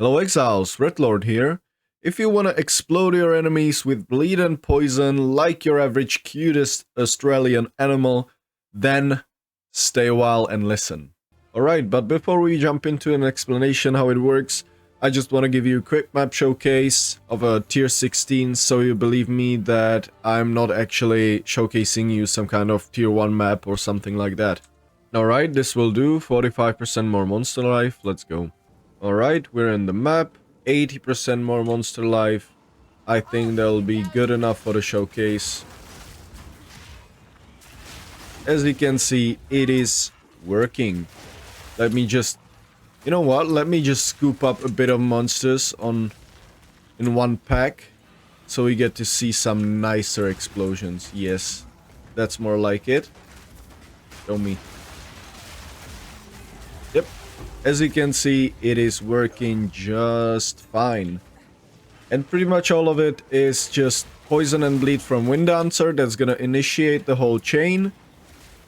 Hello Exiles, Red Lord here. If you want to explode your enemies with bleed and poison like your average cutest Australian animal, then stay a while and listen. Alright, but before we jump into an explanation how it works, I just want to give you a quick map showcase of a tier 16 so you believe me that I'm not actually showcasing you some kind of tier 1 map or something like that. Alright, this will do, 45% more monster life, let's go. Alright, we're in the map, 80% more monster life. I think that'll be good enough for the showcase. As you can see, it is working. Let me just, you know what, let me just scoop up a bit of monsters in one pack. So we get to see some nicer explosions. Yes, that's more like it. Show me. Yep. As you can see, it is working just fine. And pretty much all of it is just poison and bleed from Wind Dancer. That's gonna initiate the whole chain.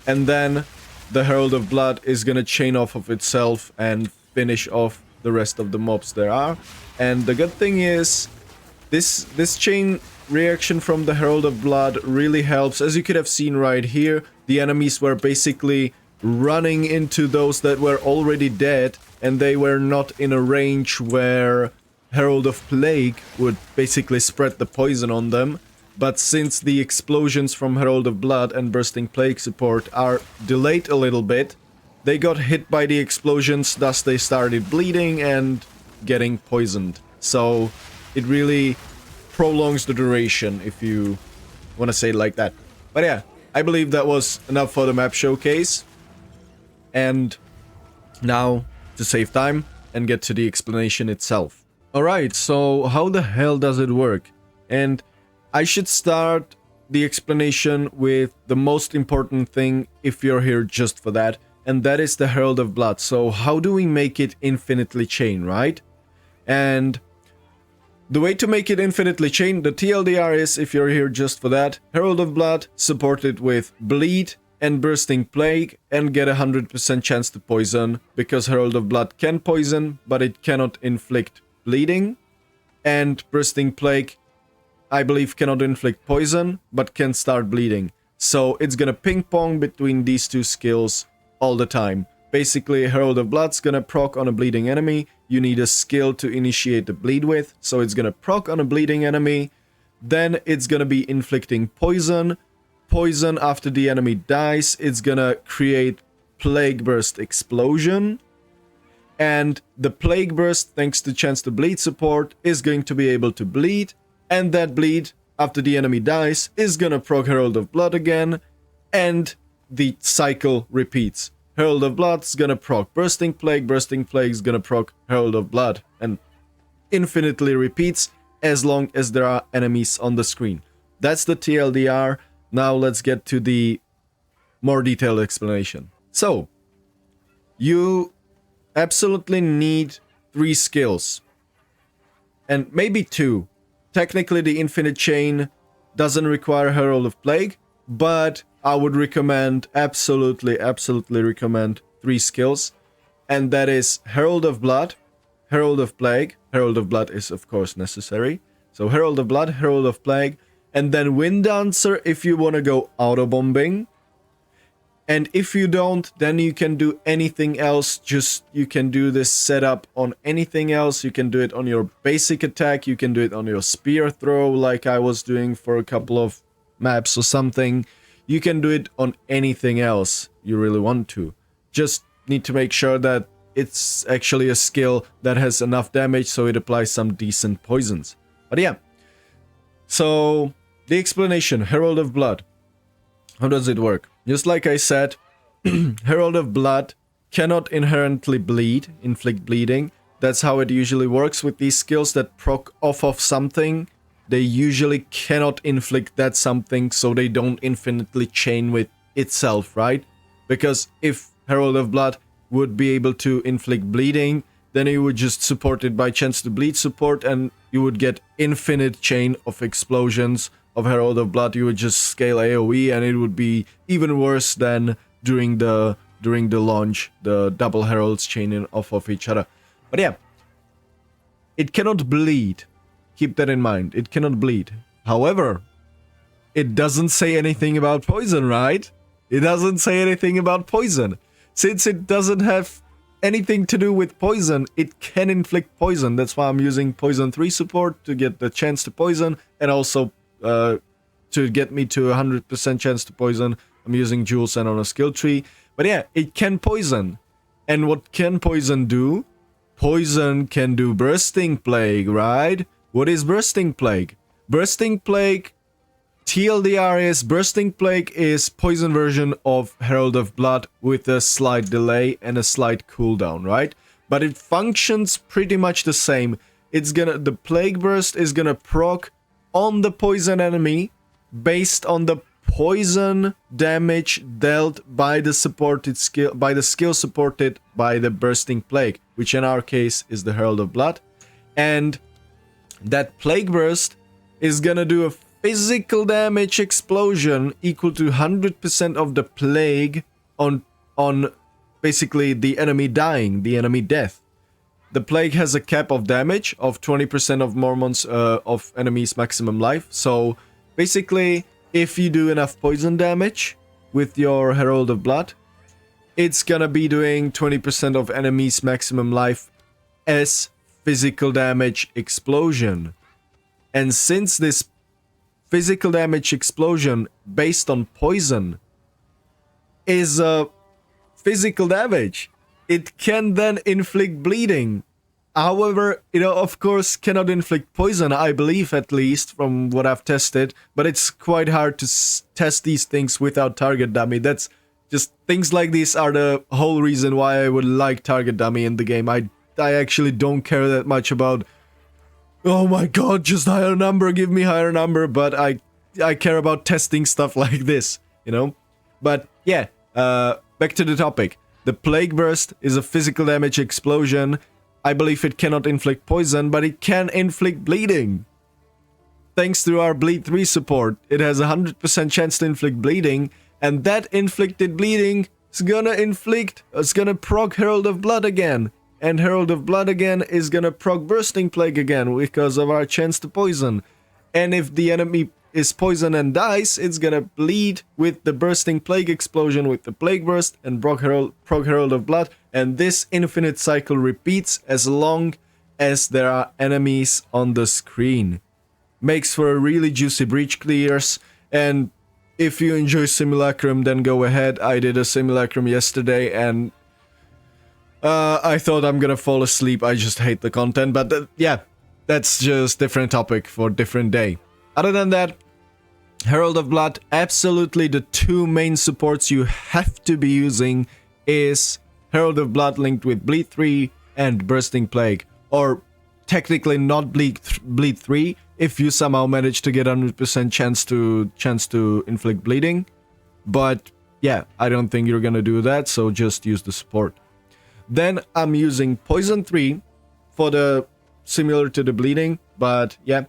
And then the Herald of Blood is gonna chain off of itself and finish off the rest of the mobs there are. And the good thing is, this chain reaction from the Herald of Blood really helps. As you could have seen right here, the enemies were basically running into those that were already dead, and they were not in a range where Herald of Plague would basically spread the poison on them. But since the explosions from Herald of Blood and Bursting Plague support are delayed a little bit, they got hit by the explosions, thus they started bleeding and getting poisoned. So it really prolongs the duration, if you want to say it like that. But yeah, I believe that was enough for the map showcase. And now, to save time and get to the explanation itself. Alright, so how the hell does it work? And I should start the explanation with the most important thing if you're here just for that, and that is the Herald of Blood. So how do we make it infinitely chain, right? And the way to make it infinitely chain, the TLDR is, if you're here just for that, Herald of Blood supported with Bleed and Bursting Plague and get 100% chance to poison, because Herald of Blood can poison, but it cannot inflict bleeding. And Bursting Plague, I believe, cannot inflict poison, but can start bleeding. So it's gonna ping pong between these two skills all the time. Basically, Herald of Blood's gonna proc on a bleeding enemy. You need a skill to initiate the bleed with, so it's gonna proc on a bleeding enemy. Then it's gonna be inflicting poison. Poison after the enemy dies, it's gonna create Plague Burst Explosion. And the Plague Burst, thanks to Chance to Bleed support, is going to be able to bleed. And that bleed, after the enemy dies, is gonna proc Herald of Blood again. And the cycle repeats. Herald of Blood's gonna proc Bursting Plague's gonna proc Herald of Blood. And infinitely repeats as long as there are enemies on the screen. That's the TLDR. Now let's get to the more detailed explanation. So, you absolutely need 3 skills. And maybe 2. Technically the Infinite Chain doesn't require Herald of Plague, but I would recommend, absolutely recommend 3 skills. And that is Herald of Blood, Herald of Plague. Herald of Blood is of course necessary. So Herald of Blood, Herald of Plague. And then Wind Dancer if you want to go AUTOBOMBING. And if you don't, then you can do anything else. Just, you can do this setup on anything else. You can do it on your basic attack. You can do it on your spear throw like I was doing for a couple of maps or something. You can do it on anything else you really want to. Just need to make sure that it's actually a skill that has enough damage so it applies some decent poisons. But yeah. So the explanation, Herald of Blood. How does it work? Just like I said, Herald of Blood cannot inherently bleed, inflict bleeding. That's how it usually works with these skills that proc off of something. They usually cannot inflict that something, so they don't infinitely chain with itself, right? Because if Herald of Blood would be able to inflict bleeding, then you would just support it by Chance to Bleed support, and you would get infinite chain of explosions of Herald of Blood. You would just scale AoE, and it would be even worse than during the launch, the double heralds chaining off of each other. But yeah, It cannot bleed. Keep that in mind. It cannot bleed. However, it doesn't say anything about poison, right? It doesn't say anything about poison. Since it doesn't have anything to do with poison, it can inflict poison. That's why I'm using poison 3 support to get the chance to poison, and also to get me to 100% chance to poison, I'm using Jewel Sand on a skill tree. But yeah, it can poison. And what can poison do? Poison can do Bursting Plague, right? What is Bursting Plague? Bursting Plague, TLDR is, Bursting Plague is poison version of Herald of Blood with a slight delay and a slight cooldown, right? But it functions pretty much the same. The Plague Burst is gonna proc on the poison enemy based on the poison damage dealt by the skill supported by the Bursting Plague, which in our case is the Herald of Blood. And that Plague Burst is gonna do a physical damage explosion equal to 100% of the plague on basically the enemy dying, the enemy death. The plague has a cap of damage of 20% of Mormon's of enemy's maximum life. So basically, if you do enough poison damage with your Herald of Blood, it's gonna be doing 20% of enemy's maximum life as physical damage explosion. And since this physical damage explosion based on poison is physical damage, it can then inflict bleeding. However, it of course cannot inflict poison, I believe, at least from what I've tested, but it's quite hard to test these things without target dummy. That's just, things like these are the whole reason why I would like target dummy in the game. I actually don't care that much about, oh my god, just higher number, give me higher number, but I care about testing stuff like this, you know? But yeah, back to the topic. The Plague Burst is a physical damage explosion. I believe it cannot inflict poison, but it can inflict bleeding. Thanks to our Bleed 3 support, it has a 100% chance to inflict bleeding, and that inflicted bleeding is gonna proc Herald of Blood again. And Herald of Blood again is gonna proc Bursting Plague again because of our chance to poison. And if the enemy is poisoned and dies, it's gonna bleed with the Bursting Plague explosion with the Plague Burst and proc Herald of Blood. And this infinite cycle repeats as long as there are enemies on the screen. Makes for a really juicy breach clears. And if you enjoy Simulacrum, then go ahead. I did a Simulacrum yesterday and I thought I'm gonna fall asleep. I just hate the content, but yeah, that's just different topic for different day. Other than that, Herald of Blood, absolutely the two main supports you have to be using is Herald of Blood linked with Bleed 3 and Bursting Plague. Or technically not Bleed 3 if you somehow manage to get 100% chance to inflict bleeding. But yeah, I don't think you're gonna do that, so just use the support. Then I'm using Poison 3 for the similar to the bleeding, but yeah,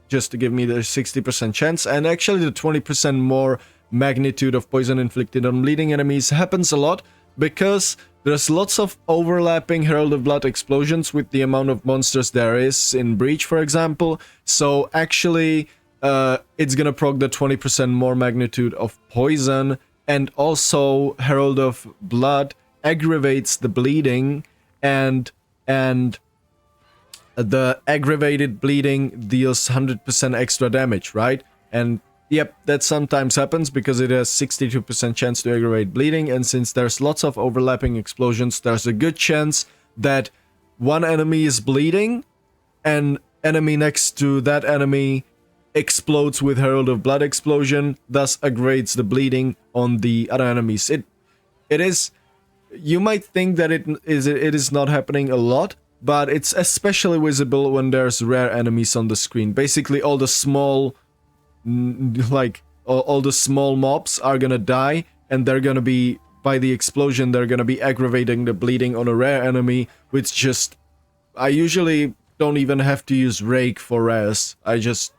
just to give me the 60% chance. And actually the 20% more magnitude of poison inflicted on bleeding enemies happens a lot because there's lots of overlapping Herald of Blood explosions with the amount of monsters there is in Breach, for example. So actually it's gonna proc the 20% more magnitude of poison, and also Herald of Blood aggravates the bleeding, and the aggravated bleeding deals 100% extra damage, right? And yep, that sometimes happens because it has 62% chance to aggravate bleeding, and since there's lots of overlapping explosions, there's a good chance that one enemy is bleeding and enemy next to that enemy explodes with Herald of Blood explosion, thus aggravates the bleeding on the other enemies. It is, you might think that it is not happening a lot, but it's especially visible when there's rare enemies on the screen. Basically all the small, like all the small mobs are gonna die, and they're gonna be, by the explosion, they're gonna be aggravating the bleeding on a rare enemy, which just, I usually don't even have to use Rake for rares. I just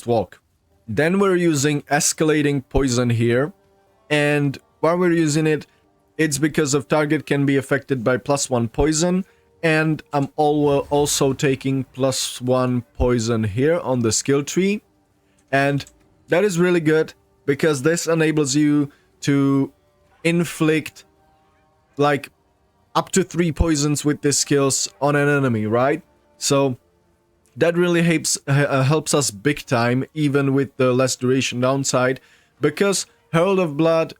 walk. Then we're using Escalating Poison here, and while we're using it, it's because of target can be affected by +1 poison, and I'm also taking +1 poison here on the skill tree, and that is really good because this enables you to inflict like up to 3 poisons with the skills on an enemy, right? So that really helps us big time, even with the less duration downside, because Herald of Blood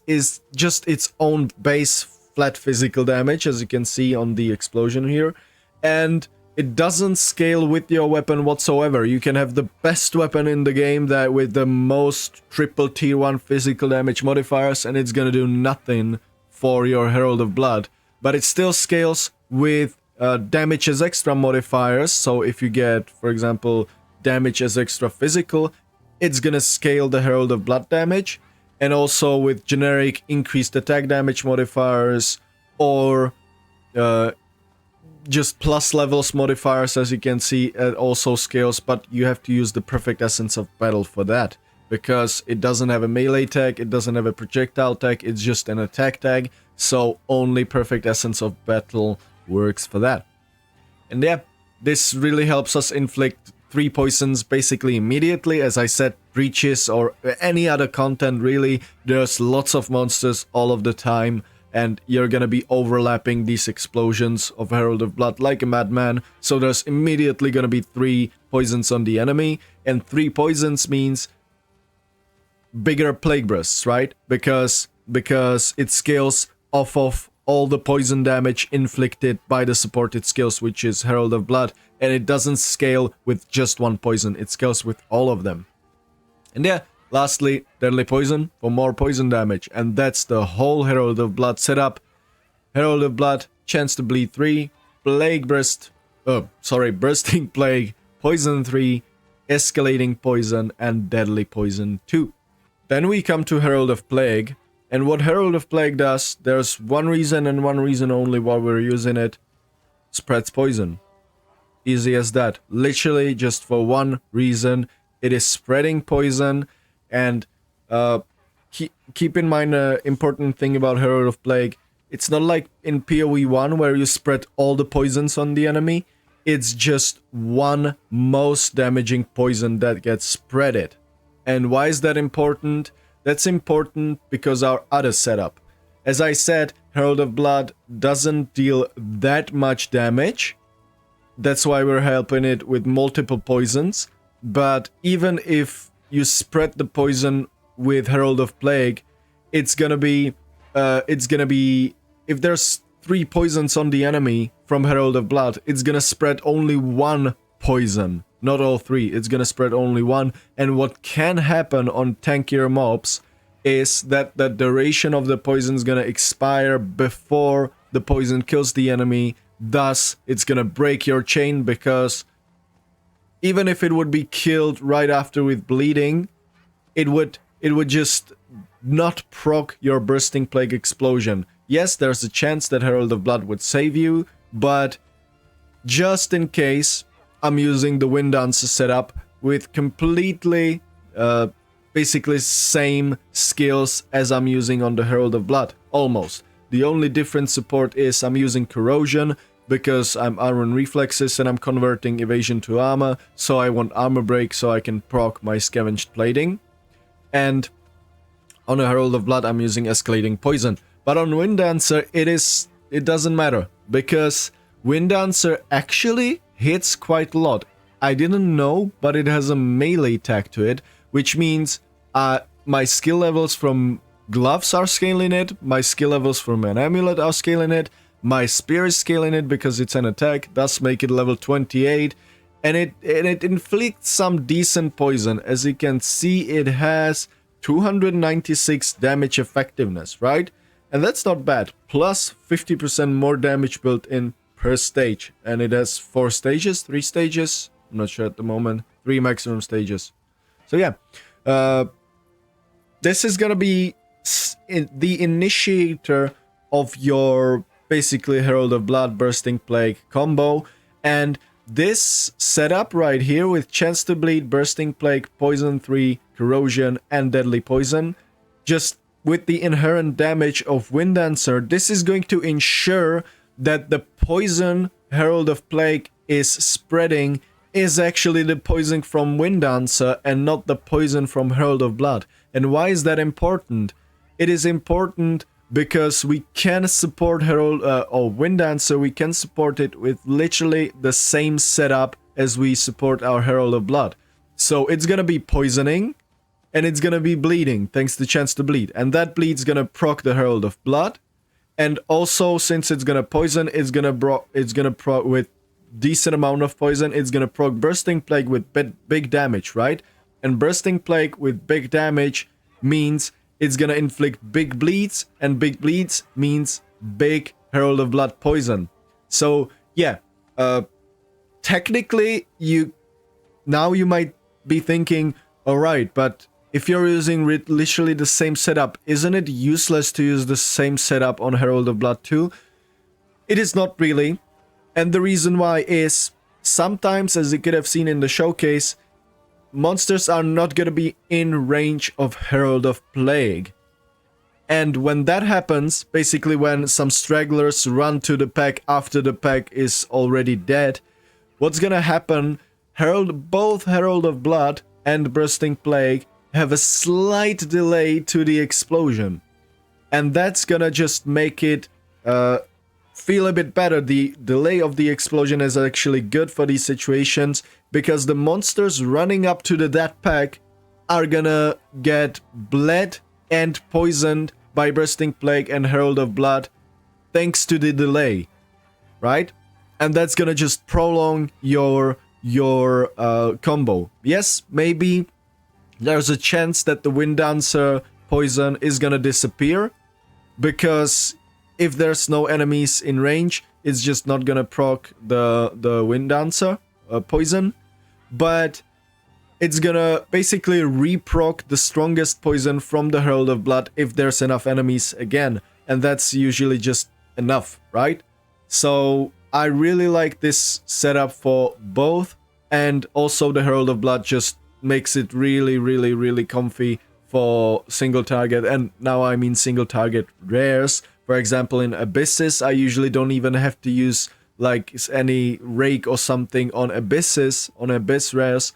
is just its own base flat physical damage, as you can see on the explosion here, and it doesn't scale with your weapon whatsoever. You can have the best weapon in the game that with the most triple tier 1 physical damage modifiers, and it's gonna do nothing for your Herald of Blood, but it still scales with damage as extra modifiers. So if you get, for example, damage as extra physical, it's gonna scale the Herald of Blood damage, and also with generic increased attack damage modifiers, or just plus levels modifiers, as you can see, it also scales, but you have to use the Perfect Essence of Battle for that, because it doesn't have a melee tag, it doesn't have a projectile tag, it's just an attack tag, so only Perfect Essence of Battle works for that. And yeah, this really helps us inflict 3 poisons basically immediately. As I said, breaches or any other content, really, there's lots of monsters all of the time, and you're gonna be overlapping these explosions of Herald of Blood like a madman, so there's immediately gonna be 3 poisons on the enemy, and 3 poisons means bigger plague bursts, right? Because it scales off of all the poison damage inflicted by the supported skills, which is Herald of Blood, and it doesn't scale with just 1 poison, it scales with all of them. And yeah, lastly, Deadly Poison for more poison damage, and that's the whole Herald of Blood setup. Herald of Blood, chance to bleed 3, Bursting Plague, Poison 3, Escalating Poison, and Deadly Poison 2. Then we come to Herald of Plague, and what Herald of Plague does, there's one reason and one reason only why we're using it: spreads poison. Easy as that. Literally just for one reason, it is spreading poison. And keep in mind an important thing about Herald of Plague. It's not like in PoE1 where you spread all the poisons on the enemy. It's just one most damaging poison that gets spreaded. And why is that important? That's important because our other setup. As I said, Herald of Blood doesn't deal that much damage. That's why we're helping it with multiple poisons. But even if you spread the poison with Herald of Plague, it's gonna be if there's 3 poisons on the enemy from Herald of Blood, it's gonna spread only 1 poison, not all 3. It's gonna spread only 1. And what can happen on tankier mobs is that the duration of the poison is gonna expire before the poison kills the enemy. Thus, it's gonna break your chain, because even if it would be killed right after with bleeding, it would just not proc your Bursting Plague explosion. Yes, there's a chance that Herald of Blood would save you, but just in case, I'm using the Wind Dancer setup with completely basically same skills as I'm using on the Herald of Blood, almost. The only different support is I'm using Corrosion, because I'm Iron Reflexes and I'm converting Evasion to Armor, so I want Armor Break so I can proc my Scavenged Plating. And on the Herald of Blood I'm using Escalating Poison. But on Wind Dancer it doesn't matter, because Wind Dancer actually hits quite a lot. I didn't know, but it has a melee tag to it, which means my skill levels from gloves are scaling it, my skill levels from an amulet are scaling it, my spear is scaling it because it's an attack, thus make it level 28, and it inflicts some decent poison. As you can see, it has 296 damage effectiveness, right? And that's not bad, plus 50% more damage built in per stage, and it has 3 stages, I'm not sure at the moment, 3 maximum stages. So yeah, this is gonna be the initiator of your basically Herald of Blood Bursting Plague combo, and this setup right here with Chance to Bleed, Bursting Plague, Poison 3, Corrosion, and Deadly Poison, just with the inherent damage of Wind Dancer, this is going to ensure that the poison Herald of Plague is spreading is actually the poison from Wind Dancer and not the poison from Herald of Blood. And why is that important? It is important because we can support Herald or Wind Dancer, we can support it with literally the same setup as we support our Herald of Blood. So it's gonna be poisoning, and it's gonna be bleeding, thanks to chance to bleed. And that bleed's gonna proc the Herald of Blood. And also, since it's gonna poison, it's gonna proc with decent amount of poison, it's gonna proc Bursting Plague with big damage, right? And Bursting Plague with big damage means it's gonna inflict big bleeds, and big bleeds means big Herald of Blood poison. So yeah, technically you might be thinking, alright, but if you're using literally the same setup, isn't it useless to use the same setup on Herald of Blood too? It is not really. And the reason why is, sometimes, as you could have seen in the showcase, monsters are not gonna be in range of Herald of Plague. And when that happens, basically when some stragglers run to the pack after the pack is already dead, what's gonna happen, both Herald of Blood and Bursting Plague have a slight delay to the explosion. And that's gonna just make it feel a bit better. The delay of the explosion is actually good for these situations, because the monsters running up to the dead pack are gonna get bled and poisoned by Bursting Plague and Herald of Blood thanks to the delay, right? And that's gonna just prolong your combo. Yes, maybe there's a chance that the Wind Dancer poison is gonna disappear, because if there's no enemies in range, it's just not gonna proc the Wind Dancer poison, but it's gonna basically reproc the strongest poison from the Herald of Blood if there's enough enemies again, and that's usually just enough, right? So I really like this setup for both, and also the Herald of Blood just makes it really comfy for single target, and now I mean single target rares. For example, in Abysses, I usually don't even have to use like any rake or something on Abysses, on Abyss rares,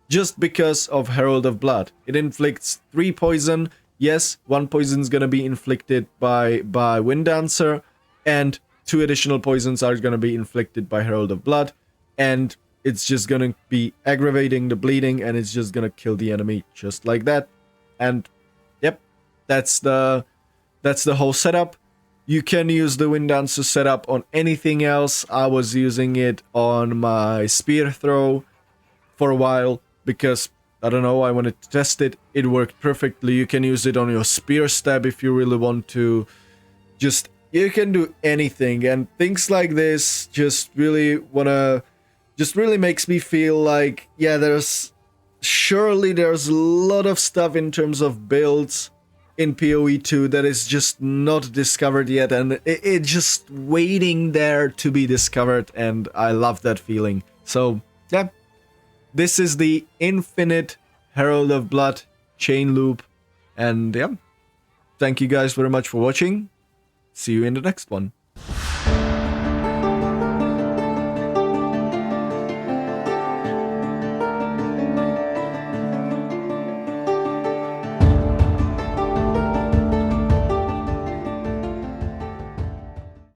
just because of Herald of Blood. It inflicts 3 poison. Yes, 1 poison is gonna be inflicted by Wind Dancer, and 2 additional poisons are gonna be inflicted by Herald of Blood, and it's just gonna be aggravating the bleeding, and it's just gonna kill the enemy just like that. And yep, that's the whole setup. You can use the Wind Dancer setup on anything else. I was using it on my spear throw for a while because, I don't know, I wanted to test it. It worked perfectly. You can use it on your spear stab if you really want to. You can do anything, and things like this just really makes me feel like, yeah, there's a lot of stuff in terms of builds in PoE2 that is just not discovered yet, and it's just waiting there to be discovered, and I love that feeling. So yeah, this is the Infinite Herald of Blood chain loop, and yeah, thank you guys very much for watching. See you in the next one.